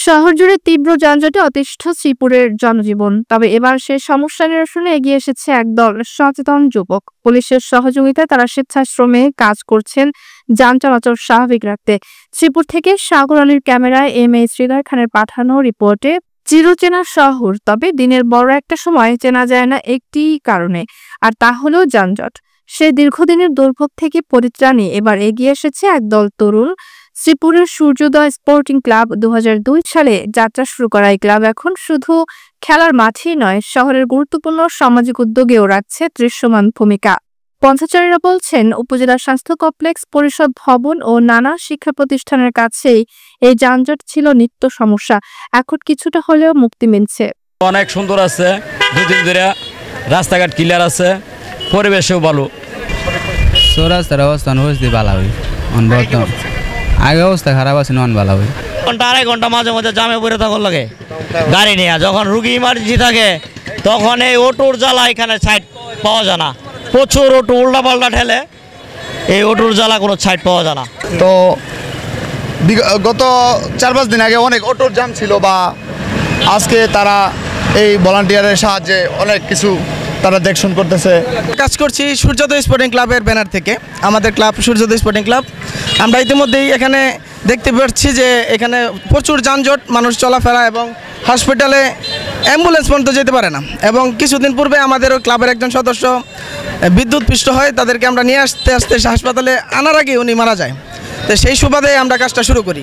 শহর জুড়ে তীব্র যানজটে অতিষ্ঠ শ্রীপুরের জনজীবন। তবে এবার সে সমস্যা নিরসনে এগিয়ে এসেছে একদল সচেতন যুবক। পুলিশের সহযোগিতায় তারা স্বেচ্ছাশ্রমে কাজ করছেন যান চলাচল স্বাভাবিক রাখতে। শ্রীপুর থেকে সাগর আলীর ক্যামেরায় এম.এ. শ্রীধর খানের পাঠানো রিপোর্টে চিরচেনা শহর, তবে দিনের বড় একটা সময় চেনা যায় না একটি কারণে, আর তা হলো যানজট। সে দীর্ঘদিনের দুর্ভোগ থেকে পরিত্রাণে এবার এগিয়ে এসেছে একদল তরুণ। শ্রীপুরের সূর্যোদয় স্পোর্টিং ক্লাব 2002 সালে যাত্রা শুরু করা এই ক্লাব এখন শুধু খেলার মাঠেই নয়, শহরের গুরুত্বপূর্ণ সামাজিক উদ্যোগেও রাখছে দৃশ্যমান ভূমিকা। পঞ্চাচারীরা বলছেন, উপজেলা স্বাস্থ্য কমপ্লেক্স, পরিষদ ভবন ও নানা শিক্ষা প্রতিষ্ঠানের কাছেই এই যানজট ছিল নিত্য সমস্যা। এখন কিছুটা হলেও মুক্তি মিলছে। অনেক সুন্দর আছে, দুদিন ধরে রাস্তাঘাট ক্লিয়ার আছে, পরিবেশও ভালো। রাস্তার অবস্থান হয়েছে ভালো হয়, আগে অবস্থা খারাপ আছে, নন ভালো হয়। ঘন্টা আড়াই ঘন্টা মাঝে মাঝে জামে পড়ে থাকার লাগে গাড়ি নিয়ে। যখন রুগী ইমার্জেন্সি থাকে তখন এই অটোর জ্বালা এখানে সাইড পাওয়া যায় না, প্রচুর অটো উল্টা পাল্টা ঠেলে, এই অটোর জ্বালা কোনো সাইড পাওয়া যায় না। তো গত 4-5 দিন আগে অনেক অটোর জ্যাম ছিল, বা আজকে তারা এই ভলান্টিয়ারের সাহায্যে অনেক কিছু তারা দেখশন করতেছে। কাজ করছি সূর্যোদয় স্পোর্টিং ক্লাবের ব্যানার থেকে। আমাদের ক্লাব সূর্যোদয় স্পোর্টিং ক্লাব। আমরা ইতিমধ্যেই এখানে দেখতে পাচ্ছি যে এখানে প্রচুর যানজট, মানুষ চলাফেরা, এবং হসপিটালে অ্যাম্বুলেন্স পর্যন্ত যেতে পারে না। এবং কিছুদিন পূর্বে আমাদের ওই ক্লাবের একজন সদস্য বিদ্যুৎপৃষ্ট হয়, তাদেরকে আমরা নিয়ে আসতে হাসপাতালে আনার আগে উনি মারা যায়। তো সেই সুবাদে আমরা কাজটা শুরু করি।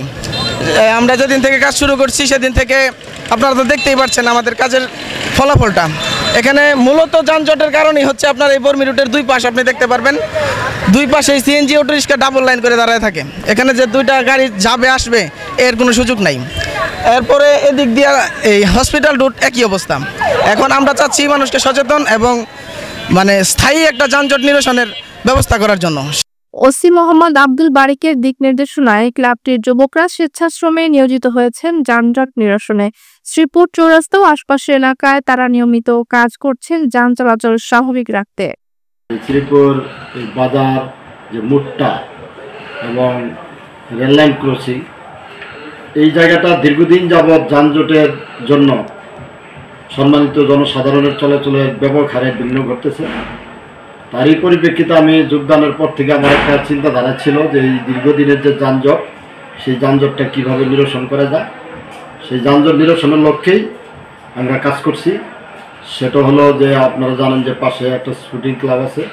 আমরা যেদিন থেকে কাজ শুরু করছি সেদিন থেকে আপনারা তো দেখতেই পাচ্ছেন আমাদের কাজের ফলাফলটা। এখানে মূলত যানজটের কারণই হচ্ছে আপনার এই বর্মি রুটের দুই পাশ আপনি দেখতে পারবেন, দুই পাশে CNG auto rickshaw double line করে দাঁড়ায় থাকে। এখানে যে দুইটা গাড়ি যাবে আসবে এর কোনো সুযোগ নাই। এরপরে এদিক দিয়ে এই হসপিটাল রুট একই অবস্থা। এখন আমরা চাচ্ছি মানুষকে সচেতন এবং স্থায়ী একটা যানজট নিরসনের ব্যবস্থা করার জন্য। ওসি মোহাম্মদ আব্দুল বারিকের দিক নির্দেশনায় ক্লাবটির যুবকরা স্বেচ্ছাশ্রমে নিয়োজিত হয়েছেন যানজট নিরসনে। শ্রীপুর চৌরাস্তা ও আশপাশের এলাকায় তারা নিয়মিত কাজ করছেন যান চলাচল স্বাভাবিক রাখতে। শ্রীপুর বাজার যে মুট্টা এবং রেললাইন ক্রসিং, এই জায়গাটা দীর্ঘদিন যাবৎ যানজটের জন্য সম্মানিত জনসাধারণের চলাচলের ব্যাপক হারে বিঘ্ন ঘটতেছে। তারই পরিপ্রেক্ষিতে আমি যোগদানের পর থেকে আমার একটা চিন্তাধারা ছিল যে এই দীর্ঘদিনের যে যানজট, সেই যানজটটা কীভাবে নিরসন করা যায়। সেই যানজট নিরসনের লক্ষ্যেই আমরা কাজ করছি। সেটা হলো যে আপনারা জানেন যে পাশে একটা স্পোর্টিং ক্লাব আছে,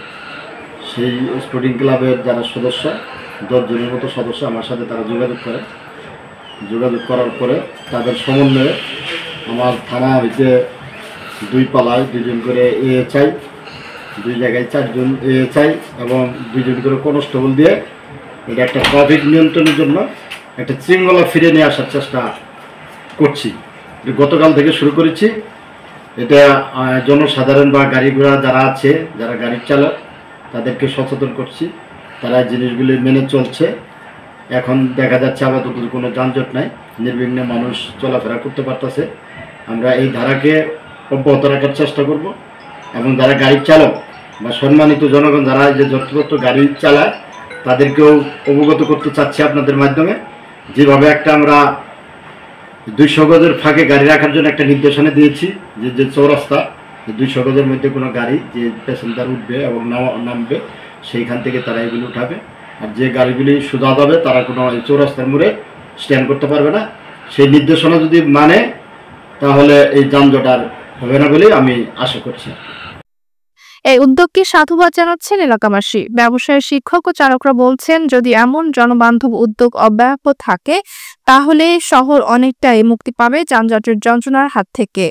সেই স্পোর্টিং ক্লাবের যারা সদস্য 10 জনের মতো সদস্য আমার সাথে তারা যোগাযোগ করার পরে তাদের সমন্বয়ে আমার থানা হইতে 2 পালায় 2 জন করে এএসআই, 2 জায়গায় 4 জন এএসআই এবং 2 জন করে কনস্টেবল দিয়ে এটা একটা ট্রাফিক নিয়ন্ত্রণের জন্য একটা শৃঙ্খলা ফিরে নিয়ে আসার চেষ্টা করছি। গতকাল থেকে শুরু করেছি। এটা জনসাধারণ বা গাড়ি ঘোড়া যারা আছে, যারা গাড়ির চালক, তাদেরকে সচেতন করছি। তারা জিনিসগুলি মেনে চলছে। এখন দেখা যাচ্ছে আপাতত কোনো যানজট নাই, নির্বিঘ্নে মানুষ চলাফেরা করতে পারতেছে। আমরা এই ধারাকে অব্যাহত রাখার চেষ্টা করব এবং যারা গাড়ির চালক বা সম্মানিত জনগণ যারা যে যত্রতত্র গাড়ি চালায় তাদেরকেও অবগত করতে চাচ্ছি আপনাদের মাধ্যমে। যেভাবে একটা আমরা 200 গজের ফাঁকে গাড়ি রাখার জন্য একটা নির্দেশনা দিয়েছি, যে চৌরাস্তা 200 গজের মধ্যে কোনো গাড়ি যে প্যাসেঞ্জার উঠবে এবং নামবে সেইখান থেকে তারা এগুলো উঠাবে। আর যে গাড়িগুলি সোজা যাবে তারা কোনো চৌরাস্তার মোড়ে স্ট্যান্ড করতে পারবে না। সেই নির্দেশনা যদি মানে তাহলে এই যানজট আর হবে না বলে আমি আশা করছি। এই উদ্যোগকে সাধুবাদ জানাচ্ছেন এলাকাবাসী। ব্যবসায়ী, শিক্ষক ও চালকরা বলছেন, যদি এমন জনবান্ধব উদ্যোগ অব্যাহত থাকে তাহলে শহর অনেকটাই মুক্তি পাবে যানজটের যন্ত্রণার হাত থেকে।